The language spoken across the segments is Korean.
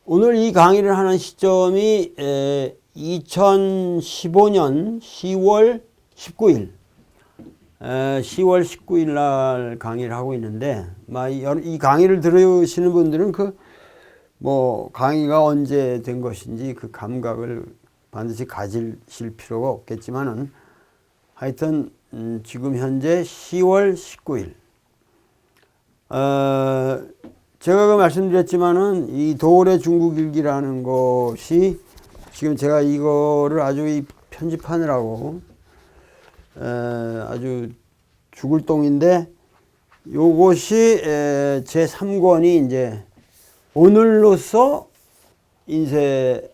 오늘 이 강의를 하는 시점이 2015년 10월 19일 10월 19일 날 강의를 하고 있는데 이 강의를 들으시는 분들은 강의가 언제 된 것인지 그 감각을 반드시 가지실 필요가 없겠지만은 하여튼 지금 현재 10월 19일 제가 말씀드렸지만은 이 도올의 중국일기라는 것이 지금 제가 이거를 아주 편집하느라고 아주 죽을 똥인데 요것이 제 3권이 이제 오늘로써 인쇄로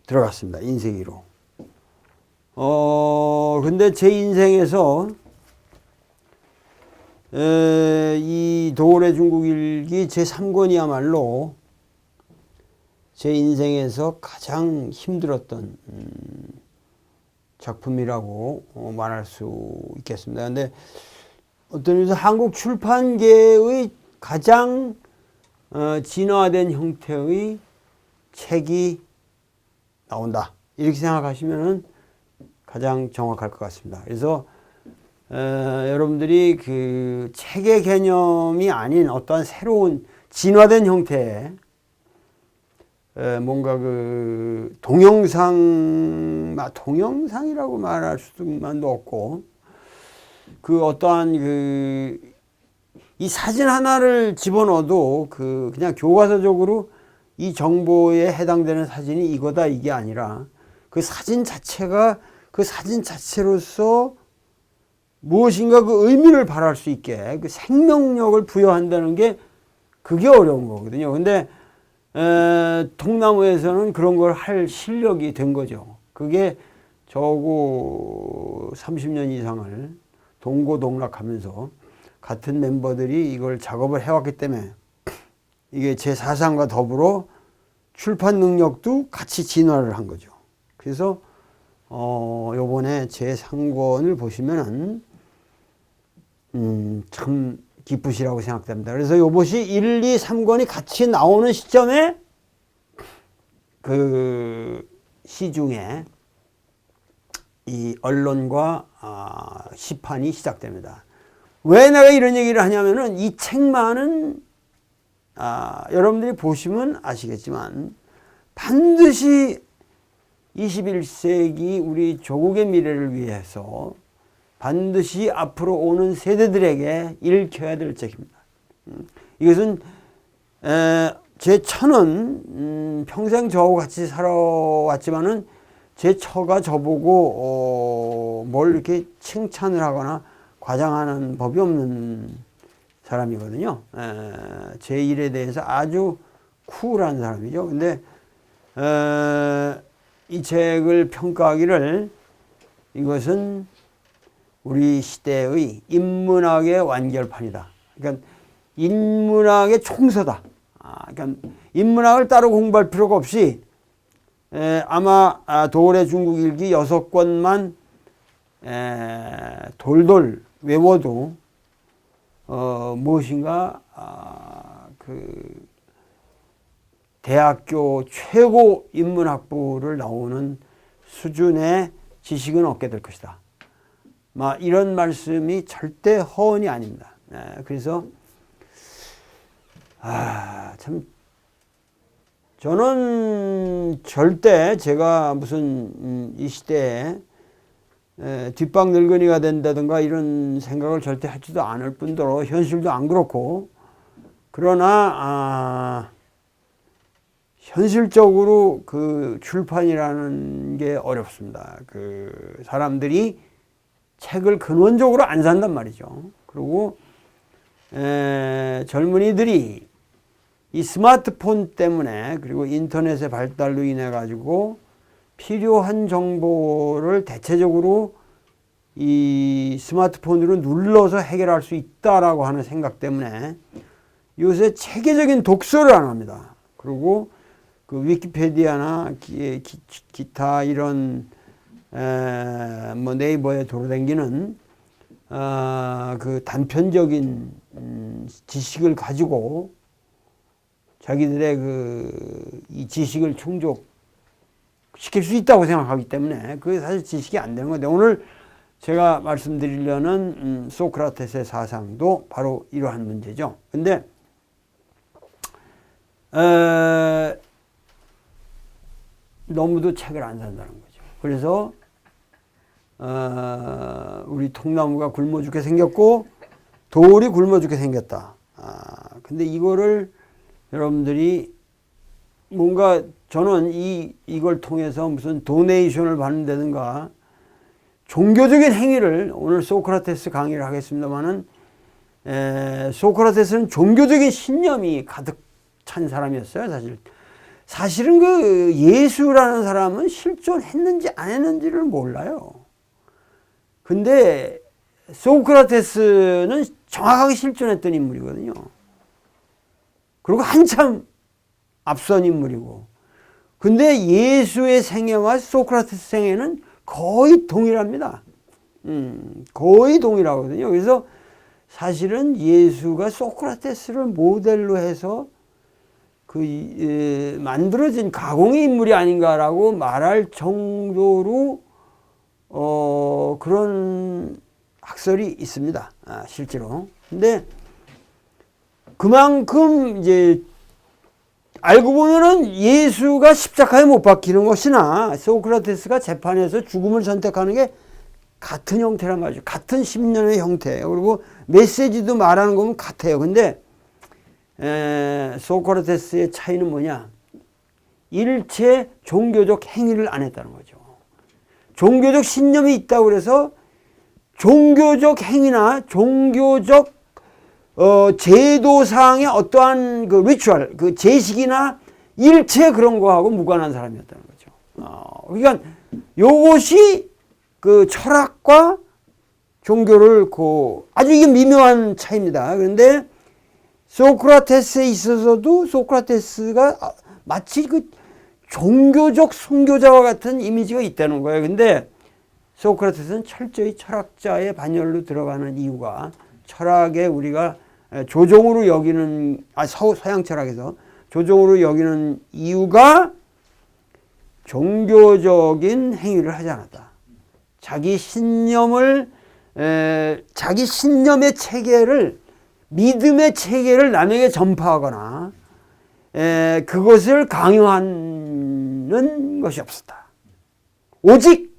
들어갔습니다. 인쇄기로. 근데 제 인생에서 이 도올의 중국일기 제 3권이야말로 제 인생에서 가장 힘들었던 작품이라고 말할 수 있겠습니다. 근데 어떤 의미에서 한국 출판계의 가장 진화된 형태의 책이 나온다. 이렇게 생각하시면은 가장 정확할 것 같습니다. 그래서 여러분들이 그 책의 개념이 아닌 어떠한 새로운 진화된 형태의 뭔가 그 동영상이라고 말할 수만도 없고 그 어떠한 이 사진 하나를 집어넣어도 그냥 교과서적으로 이 정보에 해당되는 사진이 이거다 이게 아니라 그 사진 자체가 그 사진 자체로서 무엇인가 그 의미를 발할 수 있게 그 생명력을 부여한다는 게 그게 어려운 거거든요. 근데 통나무에서는 그런 걸 할 실력이 된 거죠. 그게 저하고 30년 이상을 동고동락하면서 같은 멤버들이 이걸 작업을 해왔기 때문에 이게 제 사상과 더불어 출판 능력도 같이 진화를 한 거죠. 그래서 요번에 제 3권을 보시면은 참 기쁘시라고 생각됩니다. 그래서 요것이 1, 2, 3권이 같이 나오는 시점에 그 시중에 이 언론과 시판이 시작됩니다. 왜 내가 이런 얘기를 하냐면은 이 책만은 여러분들이 보시면 아시겠지만 반드시 21세기 우리 조국의 미래를 위해서 반드시 앞으로 오는 세대들에게 읽혀야 될 책입니다. 이것은 제 처는 평생 저하고 같이 살아왔지만은 제 처가 저보고 뭘 이렇게 칭찬을 하거나 과장하는 법이 없는 사람이거든요. 제 일에 대해서 아주 쿨한 사람이죠. 근데 이 책을 평가하기를 이것은 우리 시대의 인문학의 완결판이다. 그러니까 인문학의 총서다. 그러니까 인문학을 따로 공부할 필요가 없이 아마 도올의 중국일기 6권만 돌돌 외워도 무엇인가 그 대학교 최고 인문학부를 나오는 수준의 지식은 얻게 될 것이다. 이런 말씀이 절대 허언이 아닙니다. 그래서 참 저는 절대 제가 무슨 이 시대에 뒷방 늙은이가 된다든가 이런 생각을 절대 하지도 않을 뿐더러 현실도 안 그렇고 그러나 현실적으로 그 출판이라는 게 어렵습니다. 그 사람들이 책을 근원적으로 안 산단 말이죠. 그리고 젊은이들이 이 스마트폰 때문에 그리고 인터넷의 발달로 인해 가지고 필요한 정보를 대체적으로 이 스마트폰으로 눌러서 해결할 수 있다라고 하는 생각 때문에 요새 체계적인 독서를 안 합니다. 그리고 그 위키페디아나 기타 이런 네이버에 돌아다니는 그 단편적인 지식을 가지고 자기들의 이 지식을 충족시킬 수 있다고 생각하기 때문에 그게 사실 지식이 안 되는 건데, 오늘 제가 말씀드리려는 소크라테스의 사상도 바로 이러한 문제죠. 근데 너무도 책을 안 산다는 거죠. 그래서 우리 통나무가 굶어 죽게 생겼고 돌이 굶어 죽게 생겼다. 근데 이거를 여러분들이 뭔가, 저는 이걸 통해서 무슨 도네이션을 받는다든가 종교적인 행위를, 오늘 소크라테스 강의를 하겠습니다만은, 소크라테스는 종교적인 신념이 가득 찬 사람이었어요. 사실은 그 예수라는 사람은 실존했는지 안 했는지를 몰라요. 근데 소크라테스는 정확하게 실존했던 인물이거든요. 그리고 한참 앞선 인물이고. 근데 예수의 생애와 소크라테스 생애는 거의 동일합니다. 거의 동일하거든요. 그래서 사실은 예수가 소크라테스를 모델로 해서 만들어진 가공의 인물이 아닌가라고 말할 정도로 그런 학설이 있습니다. 실제로. 근데 그만큼 이제 알고 보면은 예수가 십자가에 못 박히는 것이나 소크라테스가 재판에서 죽음을 선택하는 게 같은 형태란 말이죠. 같은 신념의 형태. 그리고 메시지도 말하는 거면 같아요. 근데 소크라테스의 차이는 뭐냐? 일체 종교적 행위를 안 했다는 거죠. 종교적 신념이 있다고 그래서 종교적 행위나 종교적 제도상의 어떠한 그 리추얼, 그 제식이나 일체 그런 거하고 무관한 사람이었다는 거죠. 그러니까 요것이 그 철학과 종교를 아주 이게 미묘한 차이입니다. 그런데 소크라테스에 있어서도 소크라테스가 마치 그 종교적 순교자와 같은 이미지가 있다는 거예요. 근데 소크라테스는 철저히 철학자의 반열로 들어가는 이유가, 철학에 우리가 조종으로 여기는, 서양 철학에서 조종으로 여기는 이유가 종교적인 행위를 하지 않았다. 자기 신념의 체계를, 믿음의 체계를 남에게 전파하거나 그것을 강요하는 것이 없었다. 오직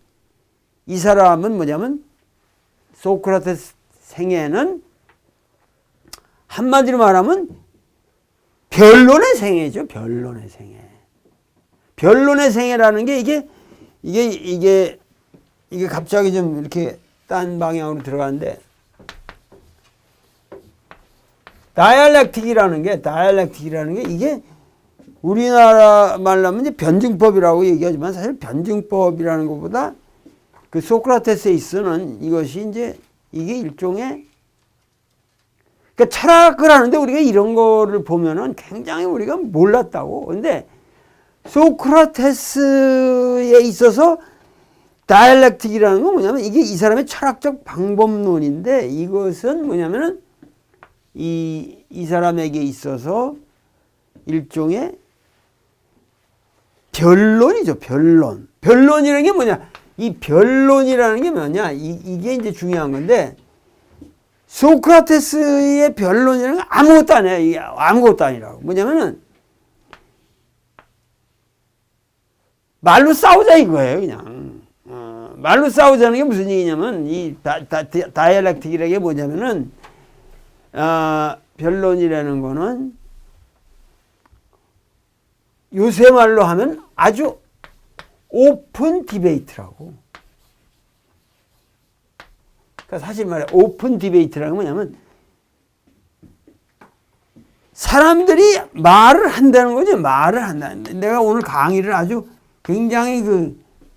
이 사람은 뭐냐면, 소크라테스 생애는 한마디로 말하면 변론의 생애죠. 변론의 생애. 변론의 생애라는 게 이게 갑자기 좀 이렇게 딴 방향으로 들어가는데, 다이알렉틱이라는 게 이게 우리나라 말로 하면 이제 변증법이라고 얘기하지만, 사실 변증법이라는 것보다 그 소크라테스에 있어는 이것이 이제 이게 일종의, 그러니까 철학을 하는데 우리가 이런 거를 보면은 굉장히 우리가 몰랐다고. 근데 소크라테스에 있어서 다이알렉틱이라는 건 뭐냐면, 이게 이 사람의 철학적 방법론인데, 이것은 뭐냐면은 이 사람에게 있어서 일종의 변론이죠. 변론이라는 게 뭐냐? 이 변론이라는 게 뭐냐? 이게 이제 중요한 건데, 소크라테스의 변론이라는 건 아무것도 아니에요. 이게 아무것도 아니라고. 뭐냐면은 말로 싸우자 이거예요, 그냥. 말로 싸우자는 게 무슨 얘기냐면, 이 다이알렉틱이라는 게 뭐냐면은, 변론이라는 거는 요새 말로 하면 아주 오픈 디베이트라고. 그러니까 사실 말해 오픈 디베이트라는 건 뭐냐면, 사람들이 말을 한다는 거죠. 말을 한다는. 내가 오늘 강의를 아주 굉장히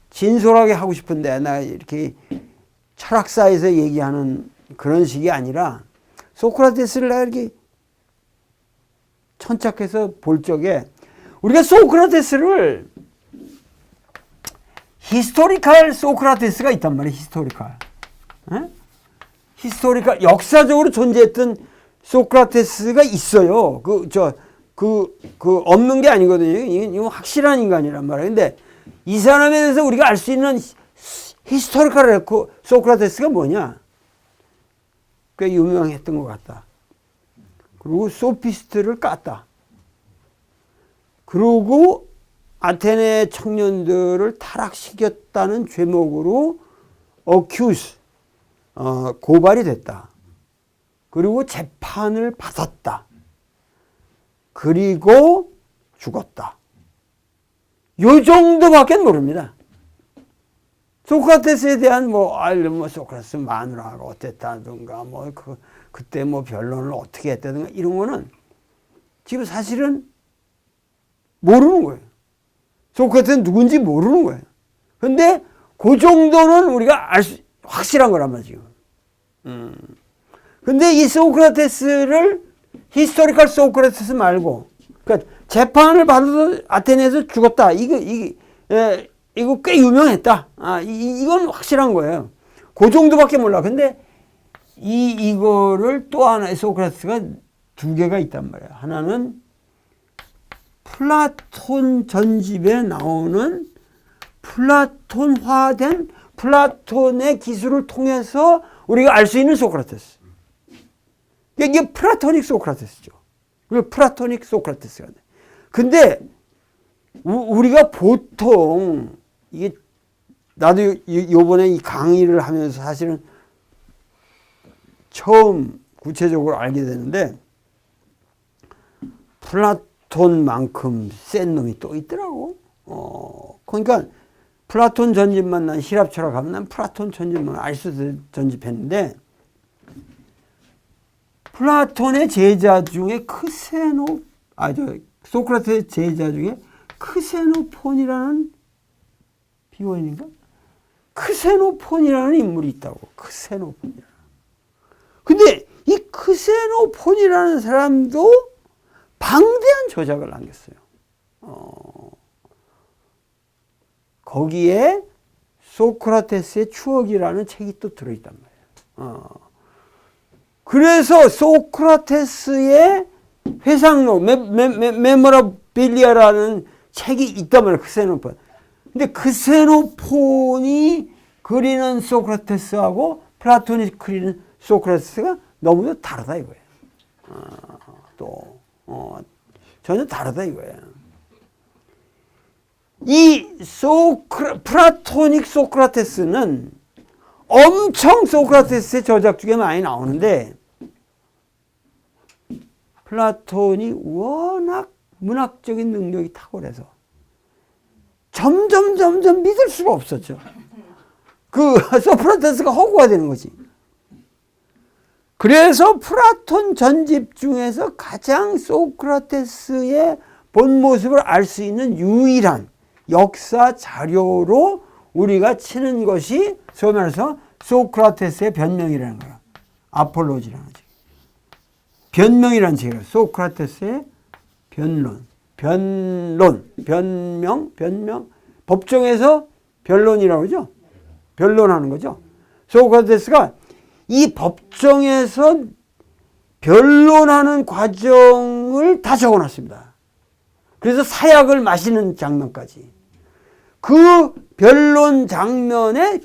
진솔하게 하고 싶은데, 나 이렇게 철학사에서 얘기하는 그런 식이 아니라, 소크라테스를 내가 이렇게 천착해서 볼 적에, 우리가 소크라테스를 히스토리칼 소크라테스가 있단 말이에요. 히스토리칼 역사적으로 존재했던 소크라테스가 있어요. 그 없는 게 아니거든요. 이건 확실한 인간이란 말이에요. 근데 이 사람에 대해서 우리가 알 수 있는 히스토리컬 소크라테스가 뭐냐? 꽤 유명했던 것 같다. 그리고 소피스트를 깠다. 그리고 아테네 청년들을 타락시켰다는 죄목으로 고발이 됐다. 그리고 재판을 받았다. 그리고 죽었다. 요 정도밖에 모릅니다. 소크라테스에 대한 소크라테스 마누라가 어땠다든가 그때 변론을 어떻게 했다든가 이런 거는 지금 사실은 모르는 거예요. 소크라테스는 누군지 모르는 거예요. 근데 그 정도는 우리가 확실한 거란 말이죠. 근데 이 소크라테스를 히스토리컬 소크라테스 말고, 그러니까 재판을 받아서 아테네에서 죽었다. 이거 꽤 유명했다. 이건 확실한 거예요. 그 정도밖에 몰라. 근데 이거를 또 하나의 소크라테스가 두 개가 있단 말이에요. 하나는 플라톤 전집에 나오는 플라톤화된 플라톤의 기술을 통해서 우리가 알 수 있는 소크라테스. 이게 플라토닉 소크라테스죠. 플라토닉 소크라테스가 돼. 근데 우리가 보통 이게 나도 요번에 이 강의를 하면서 사실은 처음 구체적으로 알게 되는데 플라톤만큼 센 놈이 또 있더라고. 그러니까 플라톤 전집만 난希腊 철학하면 난 플라톤 전집만 아리스토텔 전집했는데 플라톤의 제자 중에 소크라테스의 제자 중에 크세노폰이라는 비원인가? 크세노폰이라는 인물이 있다고. 크세노폰이라는. 근데 이 크세노폰이라는 사람도 방대한 저작을 남겼어요. 거기에 소크라테스의 추억이라는 책이 또 들어있단 말이에요. 그래서 소크라테스의 회상록, 메모라빌리아라는 책이 있단 말이에요. 크세노폰. 근데 크세노폰이 그리는 소크라테스하고 플라톤이 그리는 소크라테스가 너무도 다르다 이거예요. 전혀 다르다 이거예요. 이 플라토닉 소크라테스는 엄청 소크라테스의 저작 중에 많이 나오는데 플라톤이 워낙 문학적인 능력이 탁월해서 점점 믿을 수가 없었죠. 소크라테스가 허구가 되는 거지. 그래서 플라톤 전집 중에서 가장 소크라테스의 본 모습을 알 수 있는 유일한 역사 자료로 우리가 치는 것이 소위 말해서 소크라테스의 변명이라는 거야. 아폴로지라는 책. 변명이라는 책이에요. 소크라테스의 변명. 법정에서 변론이라고 그러죠. 변론하는 거죠. 소크라테스가 이 법정에서 변론하는 과정을 다 적어놨습니다. 그래서 사약을 마시는 장면까지. 그 변론 장면에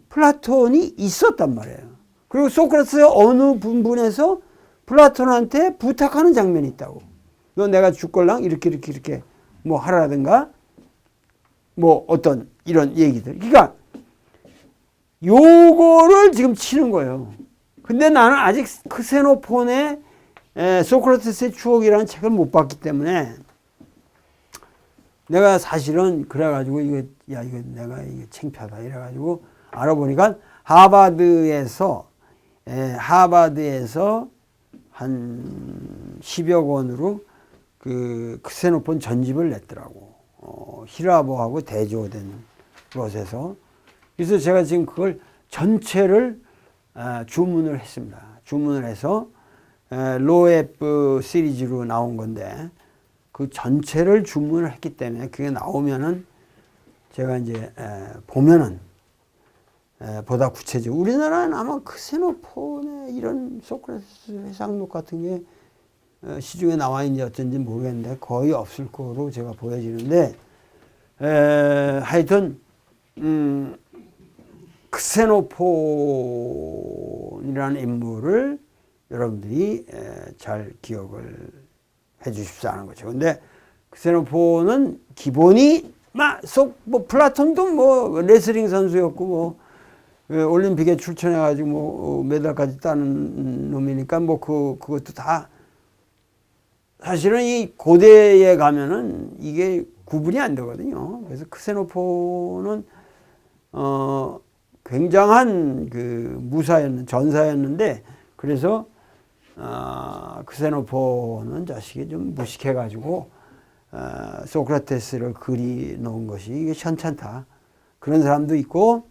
플라톤이 있었단 말이에요. 그리고 소크라테스가 어느 부분에서 플라톤한테 부탁하는 장면이 있다고. 너 내가 죽걸랑 이렇게 하라든가 어떤 이런 얘기들. 그러니까 요거를 지금 치는 거예요. 근데 나는 아직 크세노폰의 소크라테스의 추억이라는 책을 못 봤기 때문에 내가 사실은 그래가지고 이거 내가 이게 창피하다 이래가지고 알아보니까 하버드에서 한 10여 권으로 그 크세노폰 전집을 냈더라고. 히라보하고 대조된 것에서. 그래서 제가 지금 그걸 전체를 주문을 했습니다. 주문을 해서 로에프 시리즈로 나온 건데 그 전체를 주문을 했기 때문에 그게 나오면은 제가 이제 보면은 보다 구체적으로 우리나라는 아마 크세노폰의 이런 소크라테스 회상록 같은 게 시중에 나와 있는지 어쩐지 모르겠는데 거의 없을 거로 제가 보여지는데 하여튼 크세노폰이라는 인물을 여러분들이 잘 기억을 해 주십사 하는 거죠. 근데 크세노폰은 기본이 뭐 플라톤도 뭐 레슬링 선수였고 뭐 올림픽에 출전해가지고 뭐 메달까지 따는 놈이니까 뭐 그것도 다 사실은 이 고대에 가면은 이게 구분이 안 되거든요. 그래서 크세노폰은 굉장한 그 전사였는데 그래서 크세노폰은 자식이 좀 무식해가지고 소크라테스를 그리 놓은 것이 이게 현찮다. 그런 사람도 있고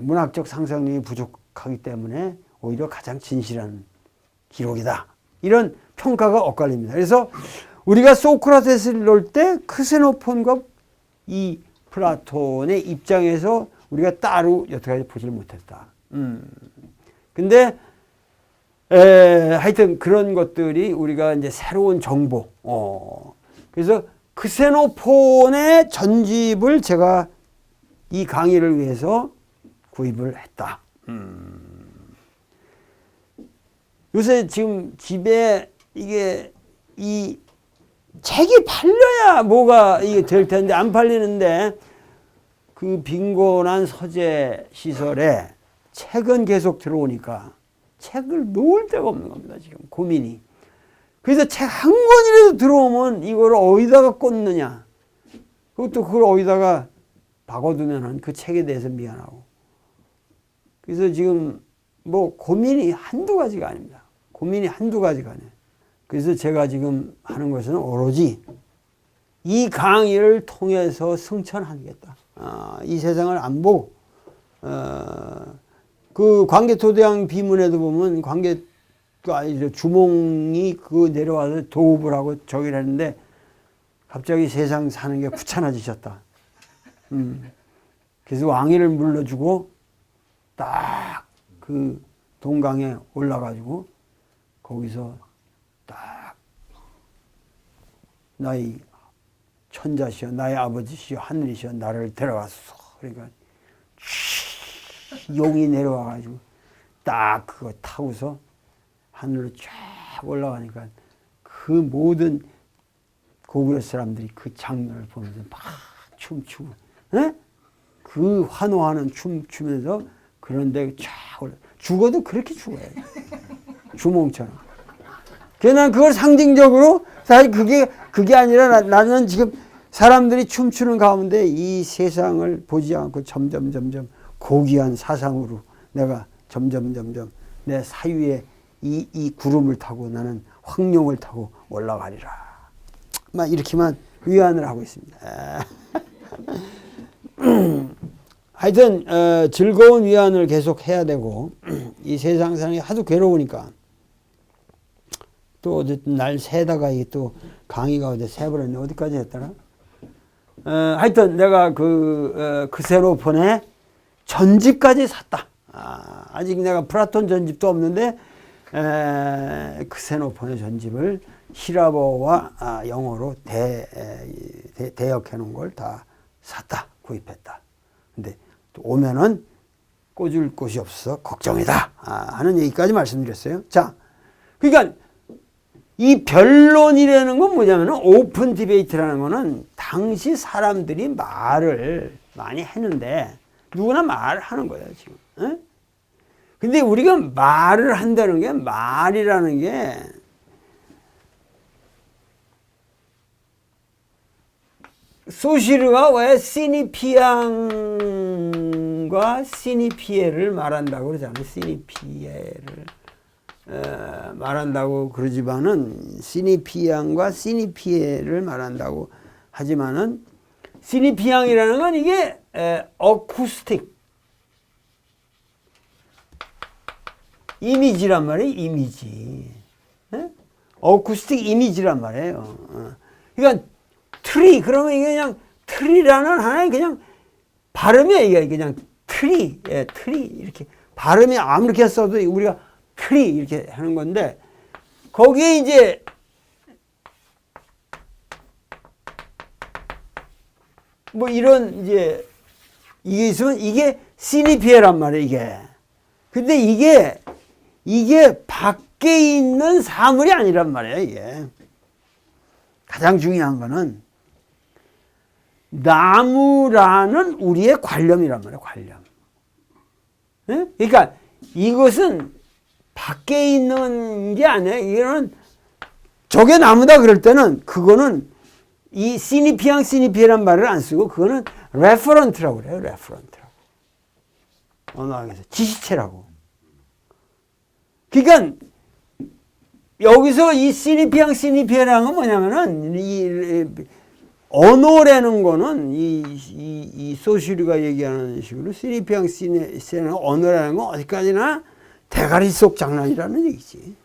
문학적 상상력이 부족하기 때문에 오히려 가장 진실한 기록이다. 이런 평가가 엇갈립니다. 그래서 우리가 소크라테스를 놓을 때 크세노폰과 이 플라톤의 입장에서 우리가 따로 여태까지 보지를 못했다. 근데 하여튼 그런 것들이 우리가 이제 새로운 정보. 그래서 크세노폰의 전집을 제가 이 강의를 위해서 구입을 했다. 요새 지금 집에 이게 이 책이 팔려야 뭐가 이게 될 텐데 안 팔리는데 그 빈곤한 서재 시설에 책은 계속 들어오니까 책을 놓을 데가 없는 겁니다. 지금 고민이. 그래서 책 한 권이라도 들어오면 이걸 어디다가 꽂느냐. 그것도 그걸 어디다가 박아두면은 그 책에 대해서 미안하고. 그래서 지금 뭐 고민이 한두 가지가 아닙니다. 고민이 한두 가지가 아니에요. 그래서 제가 지금 하는 것은 오로지 이 강의를 통해서 승천하겠다. 이 세상을 안 보고, 그 광개토대왕 비문에도 보면 주몽이 그 내려와서 도읍을 하고 저기를 했는데 갑자기 세상 사는 게 귀찮아지셨다. 그래서 왕위를 물러주고 딱 그 동강에 올라가지고 거기서 딱 나의 천자시여 나의 아버지시여 하늘이시여 나를 데려가소서. 그러니까 용이 내려와가지고 딱 그거 타고서 하늘로 쫙 올라가니까 그 모든 고구려 사람들이 그 장면을 보면서 막 춤추고, 에? 그 환호하는 춤추면서 그런데 쫙 올라. 죽어도 그렇게 죽어요. 주몽처럼. 그래서 난 그걸 상징적으로 사실 그게 아니라 나는 지금 사람들이 춤추는 가운데 이 세상을 보지 않고 점점 고귀한 사상으로 내가 점점 내 사유에 이 구름을 타고 나는 황룡을 타고 올라가리라. 막 이렇게만 위안을 하고 있습니다. 하여튼 즐거운 위안을 계속 해야 되고 이 세상 사람이 하도 괴로우니까 또 어쨌든 날 새다가 이게 또 강의가 어제 새버렸네. 어디까지 했더라? 하여튼 내가 크세노폰의 전집까지 샀다. 아직 내가 플라톤 전집도 없는데 크세노폰의 전집을 히라보와 영어로 대역해 놓은 걸 다 샀다. 구입했다. 근데 또 오면은 꽂을 곳이 없어서 걱정이다 하는 얘기까지 말씀드렸어요. 자, 그러니까 이 변론이라는 건 뭐냐면 오픈 디베이트라는 거는 당시 사람들이 말을 많이 했는데 누구나 말을 하는 거예요, 지금. 에? 근데 우리가 말을 한다는 게 말이라는 게 소시르가 왜 시니피앙과 시니피에를 말한다고 그러잖아요. 시니피에를 말한다고 그러지만은 시니피앙과 시니피에를 말한다고 하지만은 시니피앙이라는 건 이게 어쿠스틱 이미지란 말이에요. 이미지. 어쿠스틱 이미지란 말이에요. 그러니까 트리 그러면 이게 그냥 트리라는 하나의 그냥 발음이야. 이게 그냥 트리, 트리 이렇게 발음이 아무렇게 써도 우리가 트리 이렇게 하는 건데 거기에 이제 뭐 이런 이제 이게 있으면 이게 시니피에란 말이에요, 이게. 근데 이게 밖에 있는 사물이 아니란 말이에요, 이게. 가장 중요한 거는 나무라는 우리의 관념이란 말이에요, 관념. 네? 그러니까 이것은 밖에 있는 게 아니에요. 이거는 저게 나무다 그럴 때는 그거는 이 시니피에란 말을 안 쓰고 그거는 레퍼런트라고 그래요. 레퍼런트라고. 언어학에서 지시체라고. 그러니까 여기서 이 시니피에라는 건 뭐냐면은 이 언어라는 거는 이 소시류가 얘기하는 식으로 시니피에는 언어라는 건 어디까지나 대가리 속 장난이라는 얘기지.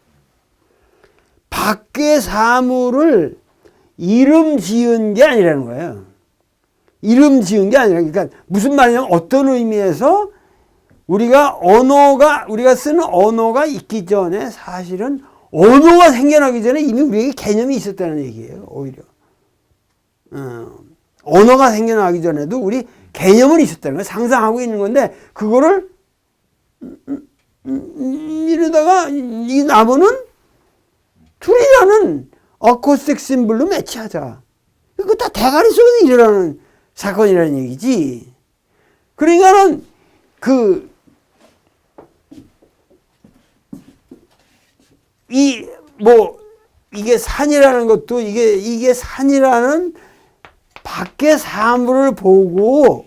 밖의 사물을 이름 지은 게 아니라는 거예요. 이름 지은 게 아니라, 그러니까 무슨 말이냐면 어떤 의미에서 우리가 쓰는 언어가 있기 전에 사실은 언어가 생겨나기 전에 이미 우리에게 개념이 있었다는 얘기예요, 오히려. 언어가 생겨나기 전에도 우리 개념은 있었다는 거예요. 상상하고 있는 건데, 그거를, 이러다가 이 나무는 둘이라는 어쿠스틱 심볼로 매치하자. 이거 다 대가리 속에서 일어나는 사건이라는 얘기지. 그러니까는 이게 산이라는 것도 이게 산이라는 밖의 사물을 보고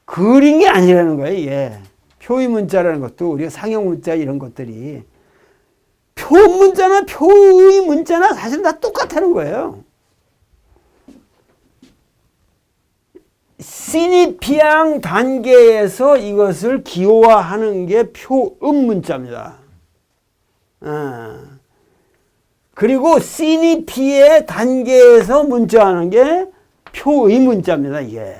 그린 게 아니라는 거예요, 이게. 표의 문자라는 것도 우리가 상형 문자 이런 것들이 표 문자나 표의 문자나 사실 다 똑같다는 거예요. 시니피앙 단계에서 이것을 기호화하는 게 표음 문자입니다. 그리고 시니피의 단계에서 문자하는 게 표의 문자입니다, 이게.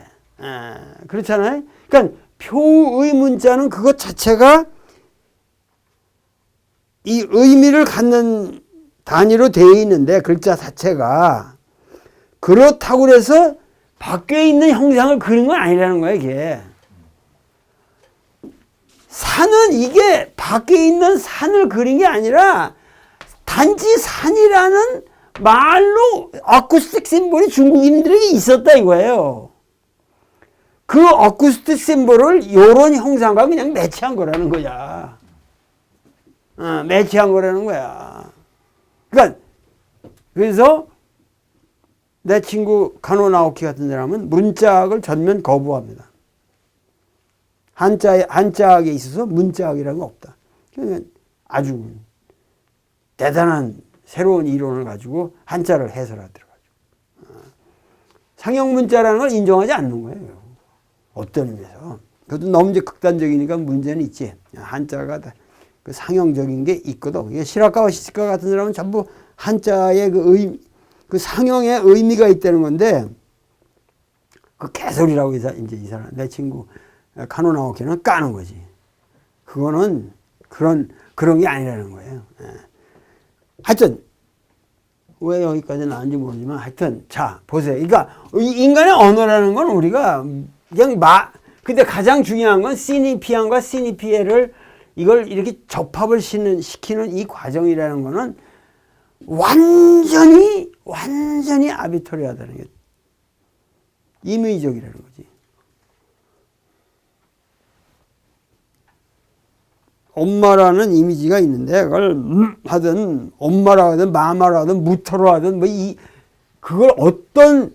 그렇잖아요? 그러니까 표의 문자는 그것 자체가 이 의미를 갖는 단위로 되어 있는데 글자 자체가 그렇다고 해서 밖에 있는 형상을 그린 건 아니라는 거예요, 이게. 산은 이게 밖에 있는 산을 그린 게 아니라 단지 산이라는 말로 어쿠스틱 심볼이 중국인들에게 있었다 이거예요. 그 어쿠스틱 심볼을 이런 형상과 그냥 매치한 거라는 거야. 매치한 거라는 거야. 그러니까 그래서 내 친구 카노 나오키 같은 사람은 문자학을 전면 거부합니다. 한자학에 있어서 문자학이라는 건 없다. 그러니까 아주 대단한 새로운 이론을 가지고 한자를 해설하더라고요. 상형 문자라는 걸 인정하지 않는 거예요. 어떤 의미에서. 그것도 너무 이제 극단적이니까 문제는 있지. 한자가 그 상형적인 게 있거든. 실학가와 시집가 같은 사람은 전부 한자의 그 상형의 의미가 있다는 건데, 그 개소리라고 이제 이 사람, 내 친구 카노 나오키는 까는 거지. 그거는 그런 게 아니라는 거예요. 하여튼, 왜 여기까지 나왔는지 모르지만, 하여튼, 자, 보세요. 그러니까, 인간의 언어라는 건 우리가 그냥 근데 가장 중요한 건 시니피안과 시니피에를 이걸 이렇게 접합을 시키는 이 과정이라는 거는 완전히 아비터리하다는 게 임의적이라는 거지. 엄마라는 이미지가 있는데 그걸 하든 엄마라 하든 마마라 하든 무터로 하든 그걸 어떤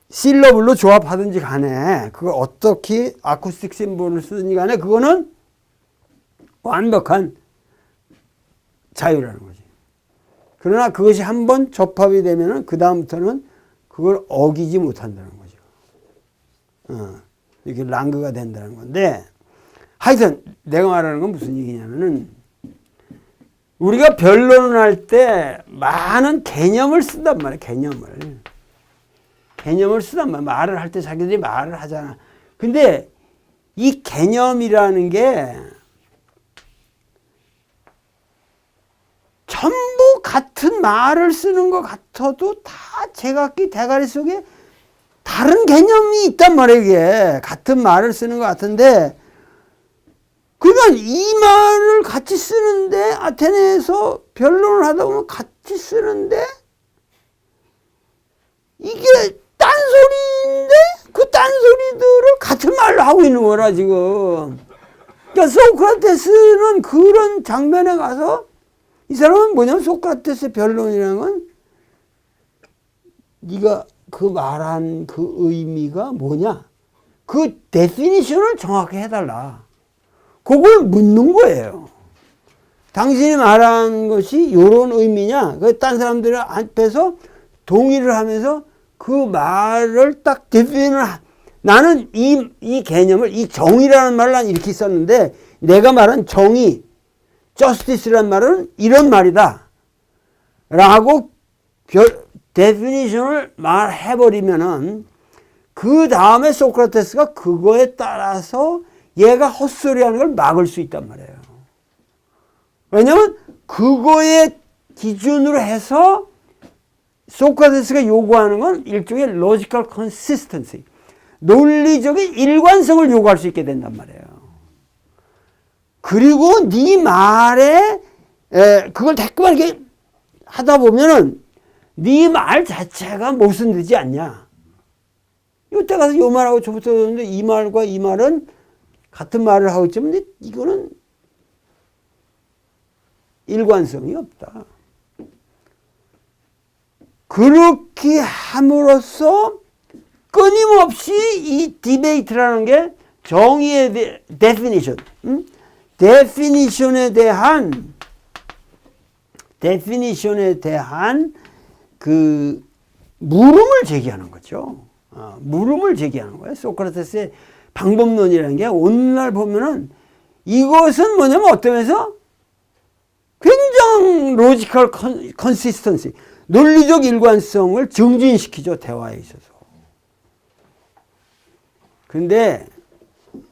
실러블로 조합하든지 간에 그걸 어떻게 아쿠스틱 심볼을 쓰든지 간에 그거는 완벽한 자유라는 거지. 그러나 그것이 한번 접합이 되면은 그 다음부터는 그걸 어기지 못한다는 거죠. 이렇게 랑그가 된다는 건데, 하여튼 내가 말하는 건 무슨 얘기냐면은 우리가 변론을 할 때 많은 개념을 쓴단 말이야. 개념을 쓰단 말이야. 말을 할 때 자기들이 말을 하잖아. 근데 이 개념이라는 게 전부 같은 말을 쓰는 것 같아도 다 제각기 대가리 속에 다른 개념이 있단 말이에요. 이게 같은 말을 쓰는 것 같은데, 그러니까 이 말을 같이 쓰는데 아테네에서 변론을 하다 보면 같이 쓰는데 이게 딴소리인데 그 딴소리들을 같은 말로 하고 있는 거라 지금. 그러니까 소크라테스는 그런 장면에 가서, 이 사람은 뭐냐면 소크라테스의 변론이라는 건 네가 그 말한 그 의미가 뭐냐, 그 데피니션을 정확히 해달라, 그걸 묻는 거예요. 당신이 말한 것이 이런 의미냐, 그 딴 사람들 앞에서 동의를 하면서 그 말을 딱 데피니션을, 나는 이 개념을, 이 정의라는 말을 난 이렇게 썼는데 내가 말한 정의, justice라는 말은 이런 말이다 라고 데피니션을 말해버리면은 그 다음에 소크라테스가 그거에 따라서 얘가 헛소리하는 걸 막을 수 있단 말이에요. 왜냐면 그거에 기준으로 해서 소크라테스가 요구하는 건 일종의 logical consistency, 논리적인 일관성을 요구할 수 있게 된단 말이에요. 그리고 네 말에 그걸 자꾸만 이렇게 하다 보면은 네 말 자체가 모순되지 않냐. 이때 가서 요 말하고 저부터 그러는데 이 말과 이 말은 같은 말을 하고 있지만 근데 이거는 일관성이 없다. 그렇게 함으로써 끊임없이 이 디베이트라는 게 정의의 데피니션, 데피니션에 대한 그 물음을 제기하는 거죠. 물음을 제기하는 거예요. 소크라테스의 방법론이라는 게 오늘날 보면은 이것은 뭐냐면 어떤 면에서 굉장히 로지컬 컨시스턴시, 논리적 일관성을 증진시키죠, 대화에 있어서. 근데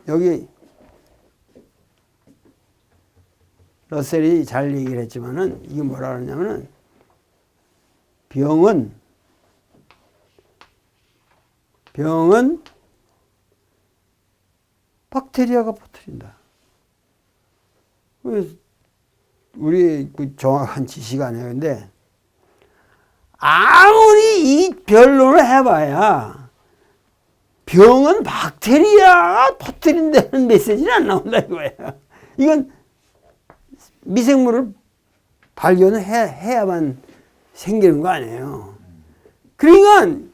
여기 러셀이 잘 얘기를 했지만은 이게 뭐라 그러냐면은 병은 박테리아가 퍼뜨린다. 우리 그 정확한 지식 아니에요. 근데 아무리 이 변론을 해봐야 병은 박테리아가 퍼뜨린다는 메시지는 안 나온다 이거야. 이건 미생물을 발견을 해야만 생기는 거 아니에요. 그러니까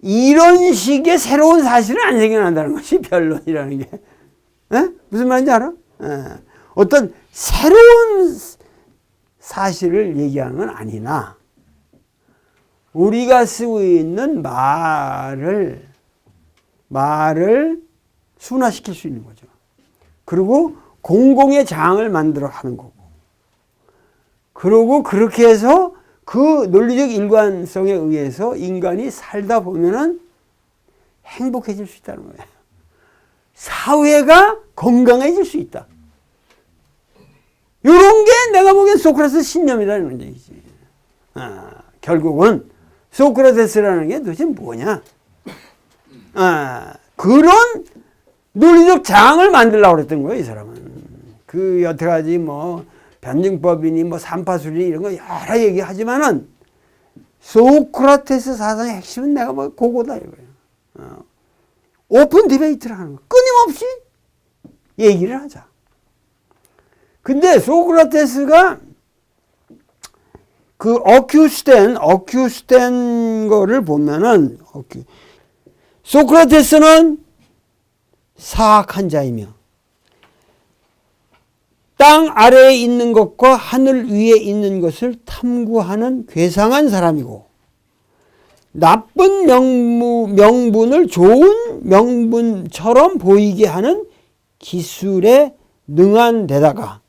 이런 식의 새로운 사실은 안 생겨난다는 것이 변론이라는 게. 무슨 말인지 알아? 어떤 새로운 사실을 얘기하는 건 아니나 우리가 쓰고 있는 말을 순화시킬 수 있는 거죠. 그리고 공공의 장을 만들어 가는 거고. 그리고 그렇게 해서 그 논리적 일관성에 의해서 인간이 살다 보면은 행복해질 수 있다는 거예요. 사회가 건강해질 수 있다. 이런 게 내가 보기엔 소크라테스 신념이라는 얘기지. 결국은 소크라테스라는 게 도대체 뭐냐? 그런 논리적 장을 만들려고 그랬던 거예요, 이 사람은. 그 여태까지 뭐 변증법이니 뭐 삼파술이니 이런 거 여러 얘기하지만은 소크라테스 사상의 핵심은 내가 뭐 그거다 이거예요. 오픈 디베이트를 하는 거. 끊임없이 얘기를 하자. 근데 소크라테스가 그 어큐스된 거를 보면은 소크라테스는 사악한 자이며 땅 아래에 있는 것과 하늘 위에 있는 것을 탐구하는 괴상한 사람이고 나쁜 명분을 좋은 명분처럼 보이게 하는 기술에 능한 데다가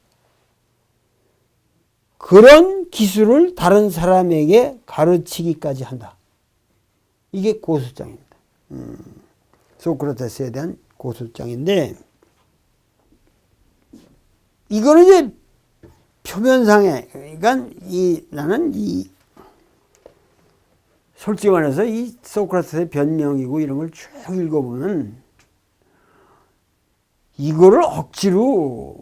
그런 기술을 다른 사람에게 가르치기까지 한다. 이게 고소장입니다. 소크라테스에 대한 고소장인데 이거는 이제 표면상에, 그러니까 나는 솔직히 말해서 이 소크라테스의 변명이고 이런 걸 쭉 읽어보면 이거를 억지로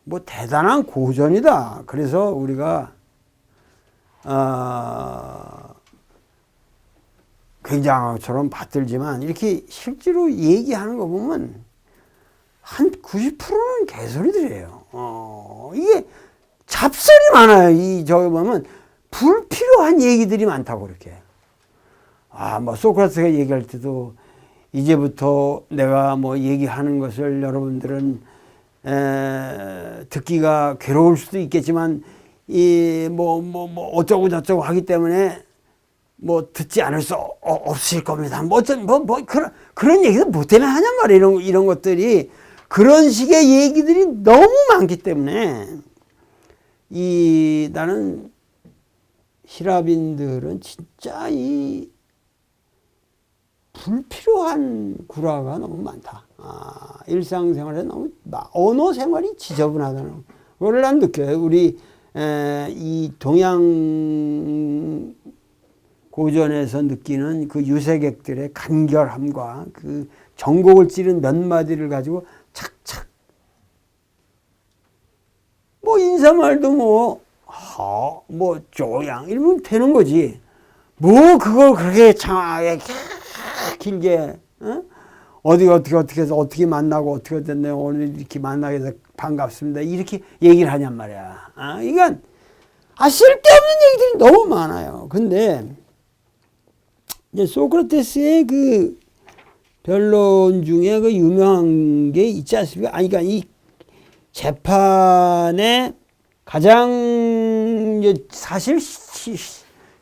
뭐 대단한 고전이다. 그래서 우리가 굉장한 것처럼 받들지만 이렇게 실제로 얘기하는 거 보면 한 90%는 개소리들이에요. 이게 잡설이 많아요. 저기 보면 불필요한 얘기들이 많다고 그렇게. 뭐 소크라테스가 얘기할 때도 이제부터 내가 뭐 얘기하는 것을 여러분들은 듣기가 괴로울 수도 있겠지만 뭐 어쩌고 저쩌고 하기 때문에 뭐 듣지 않을 수 없을 겁니다. 그런 얘기도 뭐 때문에 하냔 말이에요. 이런 것들이 그런 식의 얘기들이 너무 많기 때문에 나는 히라빈들은 진짜 불필요한 구라가 너무 많다. 일상생활에 너무 언어 생활이 지저분하다는 거를 난 느껴요. 우리 이 동양 고전에서 느끼는 그 유색객들의 간결함과 그 전곡을 찌른 몇 마디를 가지고 착착 뭐 인사말도 쪼양 이러면 되는 거지. 뭐 그걸 그렇게 장하게 길게 어떻게 해서 어떻게 만나고 어떻게 됐네요. 오늘 이렇게 만나게 돼서 반갑습니다. 이렇게 얘기를 하냔 말이야. 이건 쓸데없는 얘기들이 너무 많아요. 근데 이제 소크라테스의 그 변론 중에 그 유명한 게 있지 않습니까? 그러니까 이 재판에 가장 사실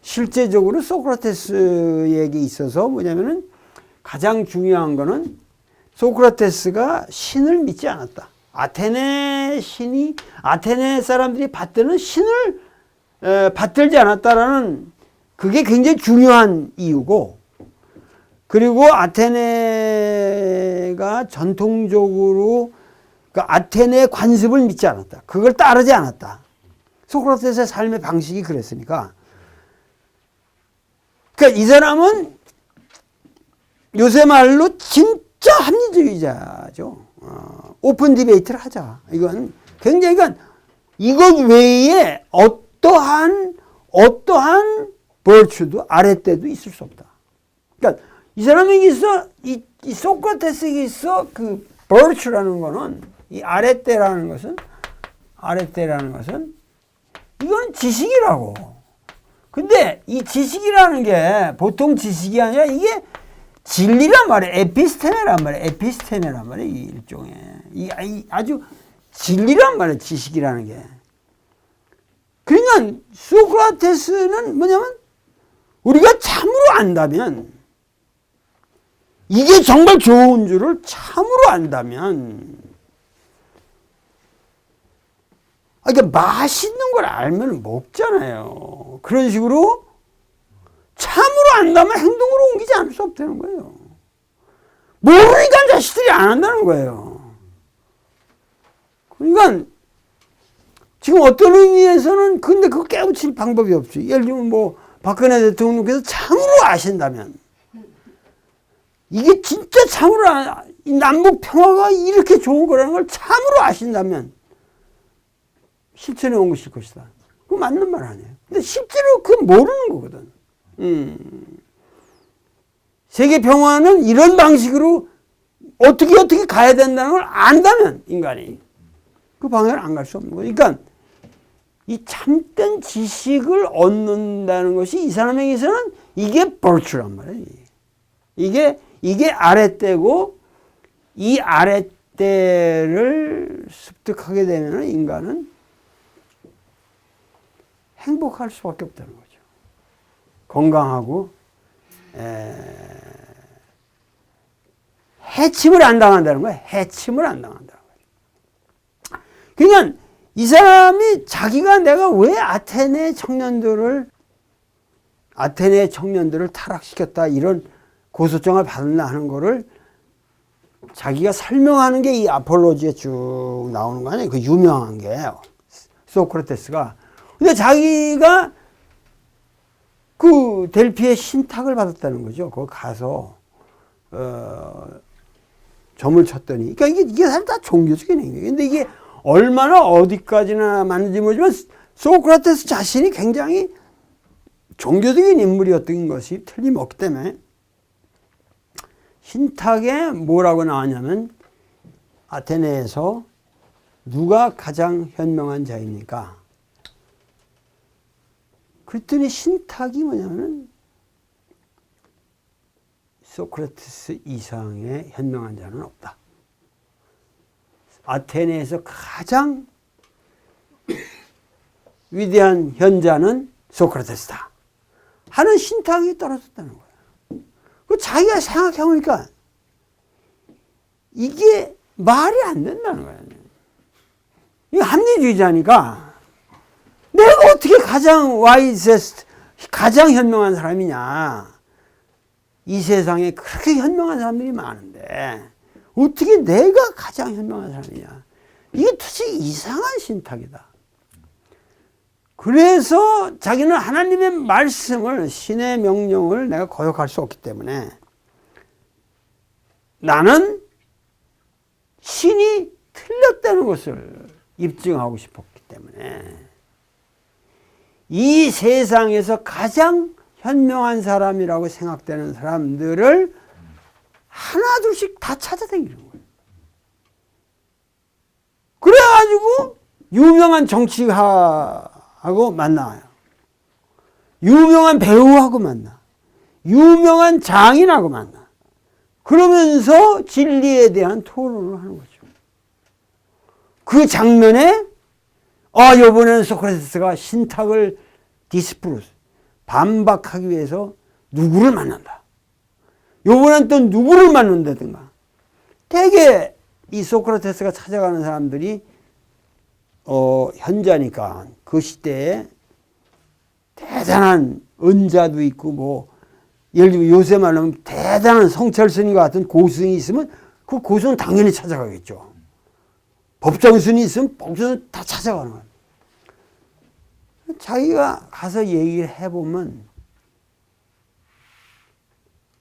실제적으로 소크라테스에게 있어서 뭐냐면은 가장 중요한 거는 소크라테스가 신을 믿지 않았다. 아테네 사람들이 받드는 신을 받들지 않았다라는 그게 굉장히 중요한 이유고, 그리고 아테네가 전통적으로 그 아테네 관습을 믿지 않았다. 그걸 따르지 않았다. 소크라테스의 삶의 방식이 그랬으니까. 그러니까 이 사람은 요새 말로 진짜 합리주의자죠. 오픈 디베이트를 하자. 이건 굉장히, 이것 외에 어떠한 버추도 아랫대도 있을 수 없다. 그러니까 이 사람에게 있어, 이 소크라테스에게 있어 그 버추라는 거는, 이 아랫대라는 것은 이건 지식이라고. 근데 이 지식이라는 게 보통 지식이 아니라 이게 진리란 말이에요. 에피스테메란 말이에요. 이 일종의. 아주 진리란 말이에요. 지식이라는 게. 그러니까 소크라테스는 뭐냐면 우리가 참으로 안다면, 이게 정말 좋은 줄을 참으로 안다면, 그러니까 맛있는 걸 알면 먹잖아요. 그런 식으로 참으로 안다면 행동으로 옮기지 않을 수 없다는 거예요. 모르니까 자식들이 안 한다는 거예요. 그러니까 지금 어떤 의미에서는 근데 그거 깨우칠 방법이 없지. 예를 들면 뭐 박근혜 대통령께서 참으로 아신다면, 이게 진짜 참으로 이 남북 평화가 이렇게 좋은 거라는 걸 참으로 아신다면 실천에 옮기실 것이다. 그거 맞는 말 아니에요. 근데 실제로 그건 모르는 거거든. 세계 평화는 이런 방식으로 어떻게 가야 된다는 걸 안다면 인간이 그 방향을 안 갈 수 없는 거예요. 그러니까 이 참된 지식을 얻는다는 것이 이 사람에게서는 이게 virtue란 말이에요. 이게 아랫대고, 이 아랫대를 습득하게 되면 인간은 행복할 수밖에 없다는 거죠. 건강하고 해침을 안 당한다는 거예요. 해침을 안 당한다는 거예요. 그러니까 이 사람이 자기가 내가 왜 아테네 청년들을 타락시켰다 이런 고소장을 받았나 하는 거를 자기가 설명하는 게 이 아폴로지에 쭉 나오는 거 아니에요. 그 유명한 게 소크라테스가. 근데 자기가 그 델피의 신탁을 받았다는 거죠. 거기 가서 점을 쳤더니. 그러니까 이게 사실 다 종교적인 행위예요. 근데 이게 얼마나 어디까지나 맞는지 모르지만 소크라테스 자신이 굉장히 종교적인 인물이었던 것이 틀림없기 때문에 신탁에 뭐라고 나왔냐면 아테네에서 누가 가장 현명한 자입니까? 그랬더니 신탁이 뭐냐면은 소크라테스 이상의 현명한 자는 없다. 아테네에서 가장 위대한 현자는 소크라테스다 하는 신탁이 떨어졌다는 거예요. 그 자기가 생각해보니까 이게 말이 안 된다는 거예요. 이게 합리주의자니까 내가 어떻게 가장 와이세스트, 가장 현명한 사람이냐. 이 세상에 그렇게 현명한 사람들이 많은데 어떻게 내가 가장 현명한 사람이냐. 이게 도대체 이상한 신탁이다. 그래서 자기는 하나님의 말씀을, 신의 명령을 내가 거역할 수 없기 때문에 나는 신이 틀렸다는 것을 입증하고 싶었기 때문에 이 세상에서 가장 현명한 사람이라고 생각되는 사람들을 하나 둘씩 다 찾아다니는 거예요. 그래가지고 유명한 정치가하고 만나요. 유명한 배우하고 만나. 유명한 장인하고 만나. 그러면서 진리에 대한 토론을 하는 거죠. 그 장면에 이번에는 소크라테스가 신탁을 디스프루스, 반박하기 위해서 누구를 만난다. 요번엔 또 누구를 만난다든가. 되게 이 소크라테스가 찾아가는 사람들이 현자니까 그 시대에 대단한 은자도 있고 뭐 예를 들면 요새 말로 하면 대단한 성철스님과 같은 고승이 있으면 그 고승은 당연히 찾아가겠죠. 법정스님이 있으면 법정은 다 찾아가는 거예요. 자기가 가서 얘기를 해보면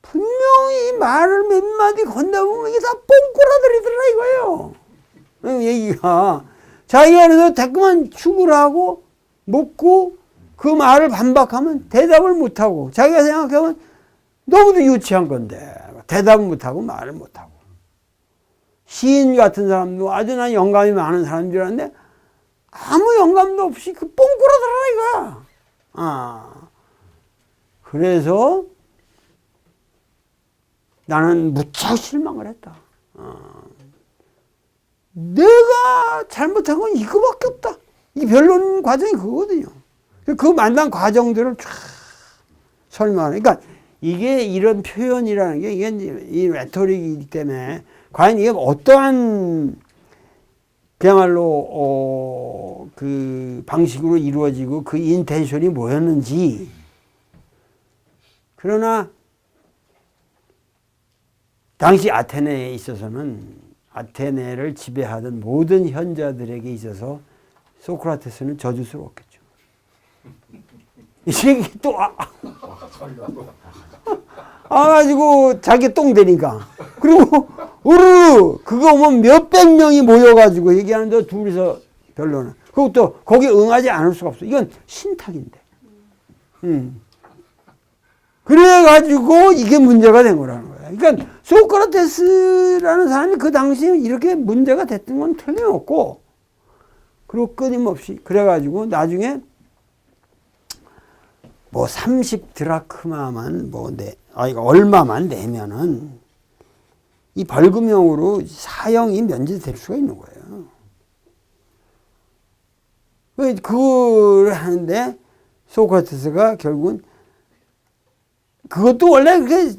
분명히 말을 몇 마디 건네보면 이게 다 뽕꼬라들이더라 이거예요. 얘기가 자기가 그래서 대꾸만 축을 하고 묻고 그 말을 반박하면 대답을 못하고 자기가 생각하면 너무도 유치한 건데 대답을 못하고 말을 못하고 시인 같은 사람도 아주 난 영감이 많은 사람인 줄 알았는데 아무 영감도 없이 그 뽕꾸라더라 이거야. 그래서 나는 무척 실망을 했다. 내가 잘못한 건 이거밖에 없다. 이 변론 과정이 그거거든요. 그 만난 과정들을 쫙 설명하는. 그러니까 이게 이런 표현이라는 게 이게 이 레토릭이기 때문에 과연 이게 어떠한 그야말로 그 방식으로 이루어지고 그 인텐션이 뭐였는지. 그러나 당시 아테네에 있어서는 아테네를 지배하던 모든 현자들에게 있어서 소크라테스는 저주스러웠겠죠. 이 새끼 또 가지고 자기 똥 되니까. 그리고 우르르 그거 오면 몇백 명이 모여가지고 얘기하는데 둘이서 변론을. 그리고 또 거기에 응하지 않을 수가 없어. 이건 신탁인데. 그래가지고 이게 문제가 된 거라는 거야. 그러니까 소크라테스라는 사람이 그 당시에 이렇게 문제가 됐던 건 틀림없고, 그리고 끊임없이 그래가지고 나중에 뭐 30드라크마만 이거 얼마만 내면은 이 벌금형으로 사형이 면제될 수가 있는 거예요. 그걸 하는데 소크라테스가 결국은 그것도 원래 그게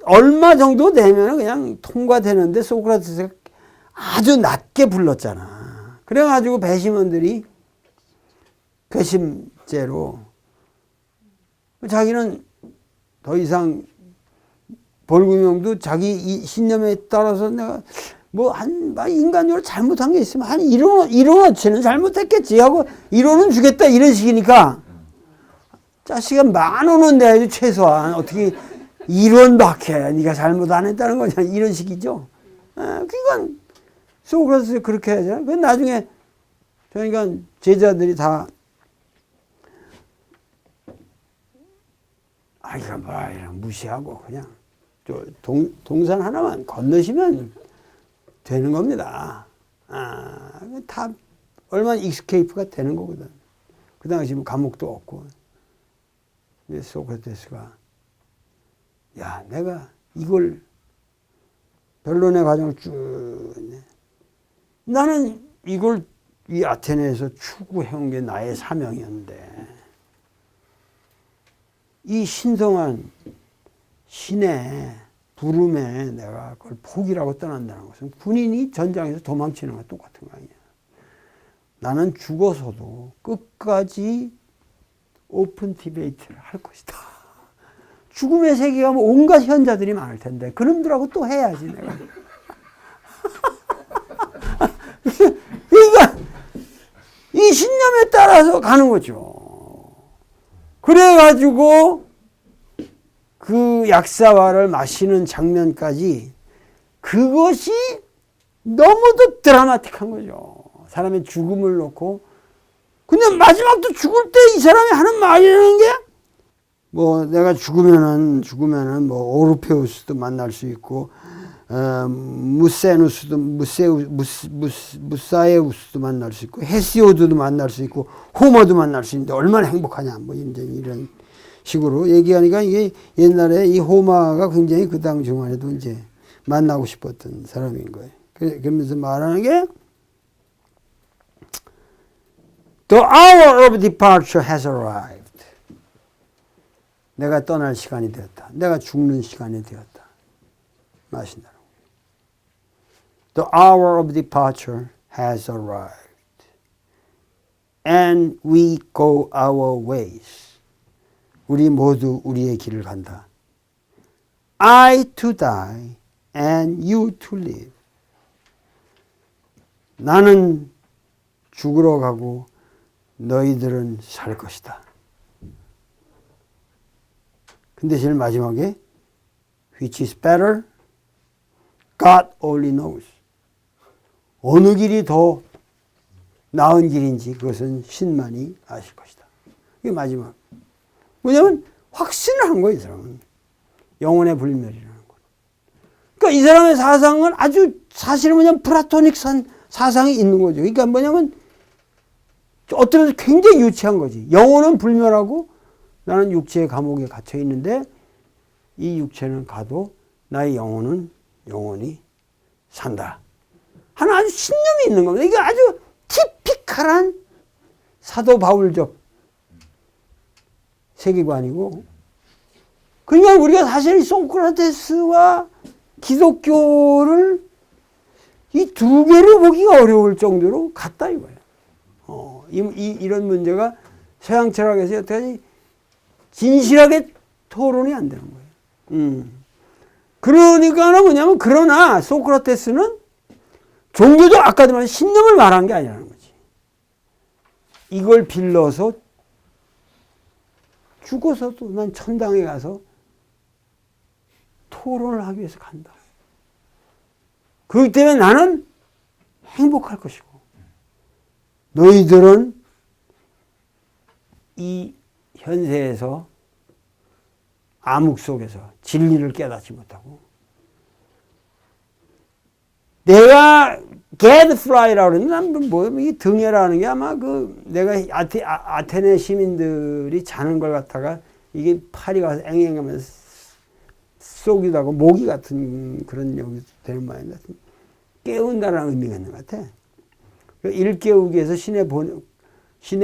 얼마 정도 내면 그냥 통과되는데 소크라테스가 아주 낮게 불렀잖아. 그래가지고 배심원들이 괘씸죄로 자기는 더 이상 벌금형도 자기 이 신념에 따라서 내가 인간적으로 잘못한 게 있으면 한 1원어치는 잘못했겠지 하고 1원은 주겠다 이런 식이니까 자식은 10,000원은 내야지 최소한 어떻게 1원밖에 네가 잘못 안 했다는 거냐 이런 식이죠. 그러니까 소크라테스 그렇게 하잖아요. 그 나중에 그러니까 제자들이 다 이거 이런 무시하고 그냥 동산 하나만 건너시면 되는 겁니다. 다 얼마나 익스케이프가 되는 거거든. 그 당시 감옥도 없고. 소크라테스가 내가 이걸 변론의 과정을 쭉 나는 이걸 이 아테네에서 추구해온 게 나의 사명이었는데 이 신성한 신의 부름에 내가 그걸 포기하고 떠난다는 것은 군인이 전장에서 도망치는 것과 똑같은 거 아니야. 나는 죽어서도 끝까지 오픈 디베이트를 할 것이다. 죽음의 세계가 온갖 현자들이 많을 텐데 그놈들하고 또 해야지 내가. 그러니까 이 신념에 따라서 가는 거죠. 그래가지고 그 약사와를 마시는 장면까지 그것이 너무도 드라마틱한 거죠. 사람의 죽음을 놓고 근데 마지막도 죽을 때 이 사람이 하는 말이라는 게 내가 죽으면은 오르페우스도 만날 수 있고 무사에우스도 만날 수 있고 헤시오드도 만날 수 있고 호머도 만날 수 있는데 얼마나 행복하냐 이제 이런 식으로 얘기하니까 이게 옛날에 이 호마가 굉장히 그 당 중간에도 이제 만나고 싶었던 사람인 거예요. 그러면서 말하는 게 The hour of departure has arrived. 내가 떠날 시간이 되었다. 내가 죽는 시간이 되었다. 마신다고. The hour of departure has arrived. And we go our ways. 우리 모두 우리의 길을 간다. I to die and you to live. 나는 죽으러 가고 너희들은 살 것이다. 근데 제일 마지막에 which is better? God only knows. 어느 길이 더 나은 길인지 그것은 신만이 아실 것이다. 이게 마지막. 왜냐하면 확신을 한 거예요, 이 사람은. 영혼의 불멸이라는 것. 그러니까 이 사람의 사상은 아주 사실은 뭐냐면 플라토닉한 사상이 있는 거죠. 그러니까 뭐냐면 어떤 면에서 굉장히 유치한 거지. 영혼은 불멸하고 나는 육체의 감옥에 갇혀 있는데 이 육체는 가도 나의 영혼은 영원히 산다. 하는 아주 신념이 있는 겁니다. 이게 아주 티피컬한 사도 바울적 세계관이고, 그러니까 우리가 사실 소크라테스와 기독교를 이 두 개를 보기가 어려울 정도로 같다 이거예요. 이런 문제가 서양 철학에서 여태까지 진실하게 토론이 안 되는 거예요. 그러니까 뭐냐면, 그러나 소크라테스는 종교적 아까도 말한 신념을 말한 게 아니라는 거지. 이걸 빌려서 죽어서도 난 천당에 가서 토론을 하기 위해서 간다. 그렇기 때문에 나는 행복할 것이고 너희들은 이 현세에서 암흑 속에서 진리를 깨닫지 못하고, 내가 gadfly라고 그러는데, 이 등해라는 게 아마 내가 아테네 시민들이 자는 걸 갖다가 이게 파리가 와서 앵앵하면서 쏘기도 하고 모기 같은 그런 여기 되는 모양인 것 같은, 깨운다라는 의미가 있는 것 같아. 일깨우기 위해서 신에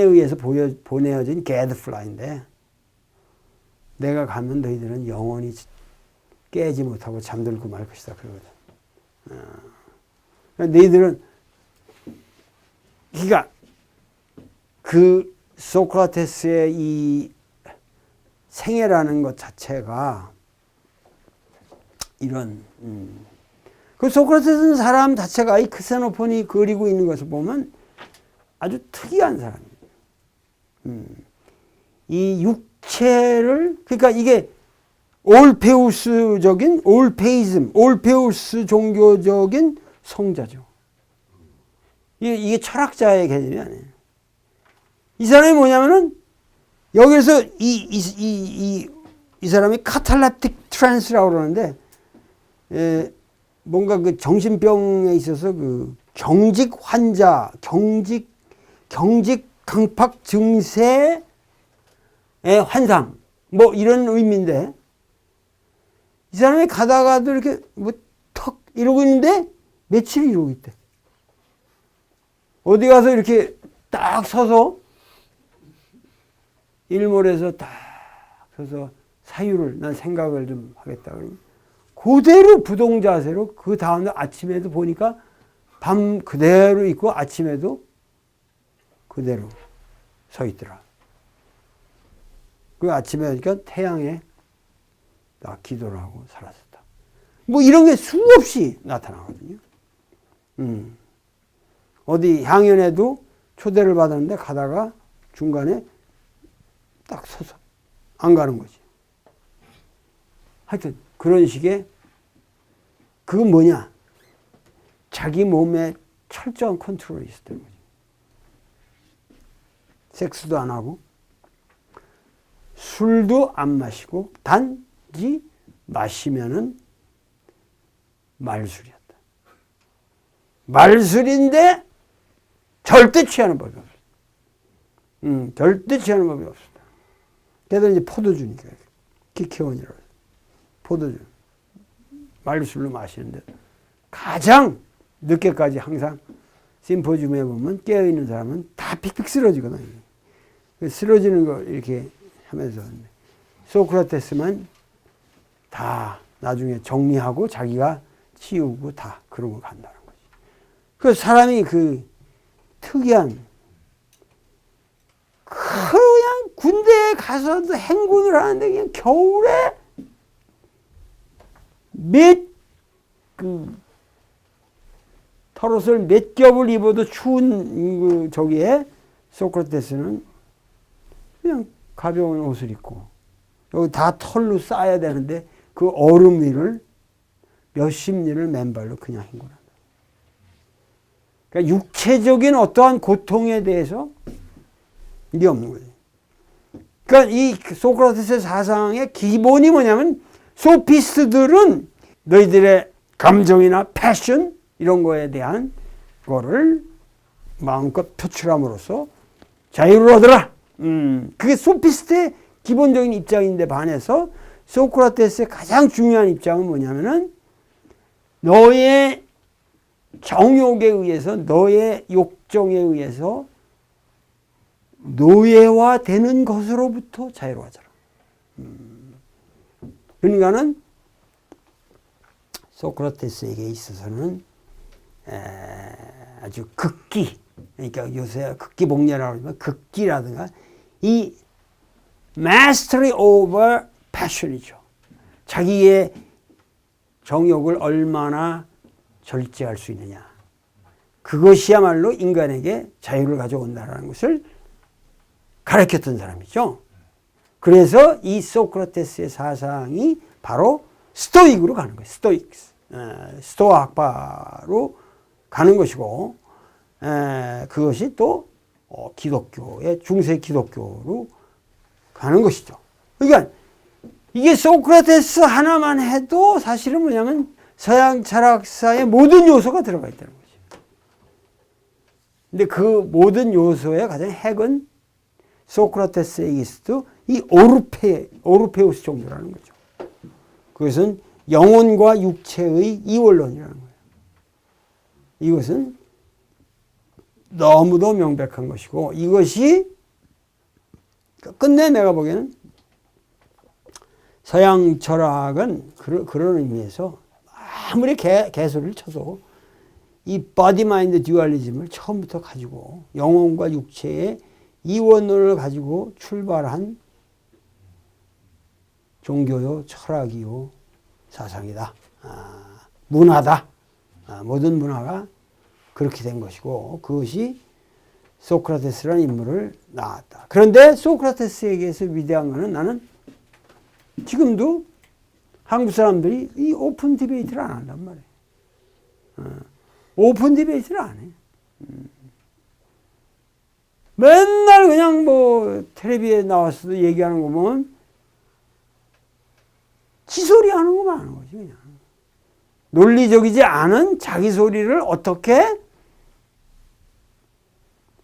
의해서 보내어진 gadfly인데, 내가 가면 너희들은 영원히 깨지 못하고 잠들고 말 것이다 그러거든. 너희들은, 그러니까 그 소크라테스의 이 생애라는 것 자체가 이런 그 소크라테스는 사람 자체가 이 크세노폰이 그리고 있는 것을 보면 아주 특이한 사람이에요. 이 육체를, 그러니까 이게 올페우스적인, 올페이즘, 올페우스 종교적인 성자죠. 이게 철학자의 개념이 아니에요. 이 사람이 뭐냐면은, 여기서 이 사람이 카탈랩틱 트랜스라고 그러는데, 뭔가 그 정신병에 있어서 그 경직 환자, 경직 강팍 증세의 환상, 뭐 이런 의미인데, 이 사람이 가다가도 이렇게 뭐 턱 이러고 있는데 며칠 이러고 있대. 어디 가서 이렇게 딱 서서 일몰에서 딱 서서 사유를, 난 생각을 좀 하겠다 그러면 그대로 부동 자세로 그 다음날 아침에도 보니까 밤 그대로 있고 아침에도 그대로 서 있더라. 그 아침에 그러니까 태양에 딱 기도를 하고 사라졌다. 뭐 이런 게 수없이 나타나거든요. 어디 향연에도 초대를 받았는데 가다가 중간에 딱 서서 안 가는 거지. 하여튼 그런 식의, 그건 뭐냐? 자기 몸에 철저한 컨트롤이 있었다는 거지. 섹스도 안 하고 술도 안 마시고 단지 마시면은 말술이었다. 말술인데 절대 취하는 법이 없어. 절대 취하는 법이 없었다. 걔들 이제 포도주니까 키케온이라고 해서 포도주 말술로 마시는데 가장 늦게까지 항상 심포지움에 보면 깨어있는 사람은 다 픽픽 쓰러지거든요. 쓰러지는 거 이렇게 하면서 소크라테스만 다 나중에 정리하고 자기가 치우고 다 그러고 간다는 거지. 그 사람이 그 특이한, 그냥 군대에 가서도 행군을 하는데 그냥 겨울에 털옷을 몇 겹을 입어도 추운 그 저기에 소크라테스는 그냥 가벼운 옷을 입고, 여기 다 털로 쌓아야 되는데 그 얼음 위를 몇십 리를 맨발로 그냥 행군한다. 그러니까 육체적인 어떠한 고통에 대해서 이게 없는 거지. 그러니까 이 소크라테스의 사상의 기본이 뭐냐면, 소피스트들은 너희들의 감정이나 패션 이런 거에 대한 거를 마음껏 표출함으로써 자유를 얻으라. 그게 소피스트의 기본적인 입장인데 반해서 소크라테스의 가장 중요한 입장은 뭐냐면은, 너의 정욕에 의해서, 너의 욕정에 의해서 노예화되는 것으로부터 자유로워져라. 그러니까는 소크라테스에게 있어서는 아주 극기, 그러니까 요새 극기복례라고 하지만 극기라든가 이 mastery over passion이죠. 자기의 정욕을 얼마나 절제할 수 있느냐. 그것이야말로 인간에게 자유를 가져온다는 것을 가르쳤던 사람이죠. 그래서 이 소크라테스의 사상이 바로 스토익으로 가는 거예요. 스토익스. 스토아 학파로 가는 것이고, 그것이 또 기독교의 중세 기독교로 가는 것이죠. 그러니까 이게 소크라테스 하나만 해도 사실은 뭐냐면 서양 철학사의 모든 요소가 들어가 있다는 거죠. 근데 그 모든 요소의 가장 핵은 소크라테스에 있어도 이 오르페우스 종교라는 거죠. 그것은 영혼과 육체의 이원론이라는 거예요. 이것은 너무도 명백한 것이고, 이것이 끝내 내가 보기에는 서양 철학은 그런 의미에서 아무리 개소리를 쳐도 이 body mind dualism을 처음부터 가지고 영혼과 육체의 이원론을 가지고 출발한 종교요 철학이요 사상이다. 문화다. 모든 문화가 그렇게 된 것이고 그것이 소크라테스라는 인물을 낳았다. 그런데 소크라테스에게서 위대한 것은 나는 지금도 한국 사람들이 이 오픈 디베이트를 안 한단 말이에요. 오픈 디베이트를 안 해. 맨날 그냥 뭐 텔레비에 나와서도 얘기하는 거 보면 지 소리 하는 것만 하는 거지 그냥. 논리적이지 않은 자기 소리를 어떻게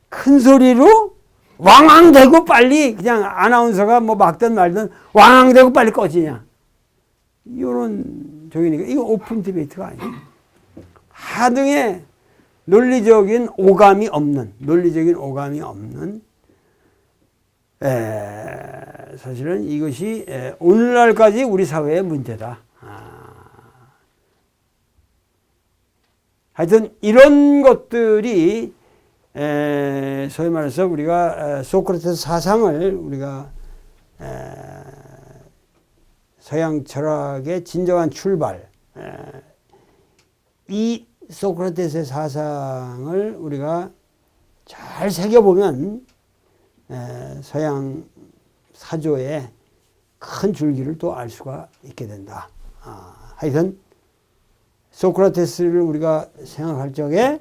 큰 소리로 왕왕대고 빨리 그냥 아나운서가 뭐 막든 말든 왕왕대고 빨리 꺼지냐. 이런 저기니까 이거 오픈 디베이트가 아니에요. 하등의 논리적인 오감이 없는 사실은 이것이 오늘날까지 우리 사회의 문제다. 하여튼 이런 것들이 소위 말해서 우리가 소크라테스 사상을 우리가 서양 철학의 진정한 출발, 이 소크라테스의 사상을 우리가 잘 새겨보면 서양 사조의 큰 줄기를 또 알 수가 있게 된다. 하여튼 소크라테스를 우리가 생각할 적에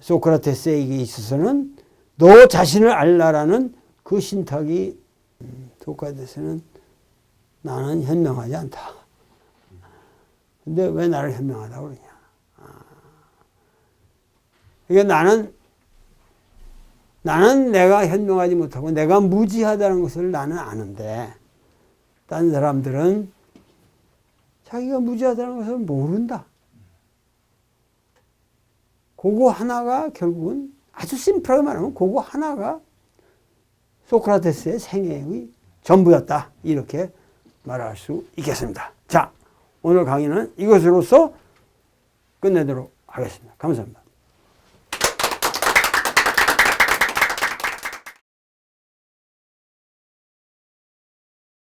소크라테스에게 있어서는 너 자신을 알라라는 그 신탁이 소크라테스는 나는 현명하지 않다. 근데 왜 나를 현명하다고 그러냐. 그러니까 나는 내가 현명하지 못하고 내가 무지하다는 것을 나는 아는데 다른 사람들은 자기가 무지하다는 것을 모른다. 그거 하나가 결국은 아주 심플하게 말하면 그거 하나가 소크라테스의 생애의 전부였다. 이렇게 말할 수 있겠습니다. 자, 오늘 강의는 이것으로서 끝내도록 하겠습니다. 감사합니다.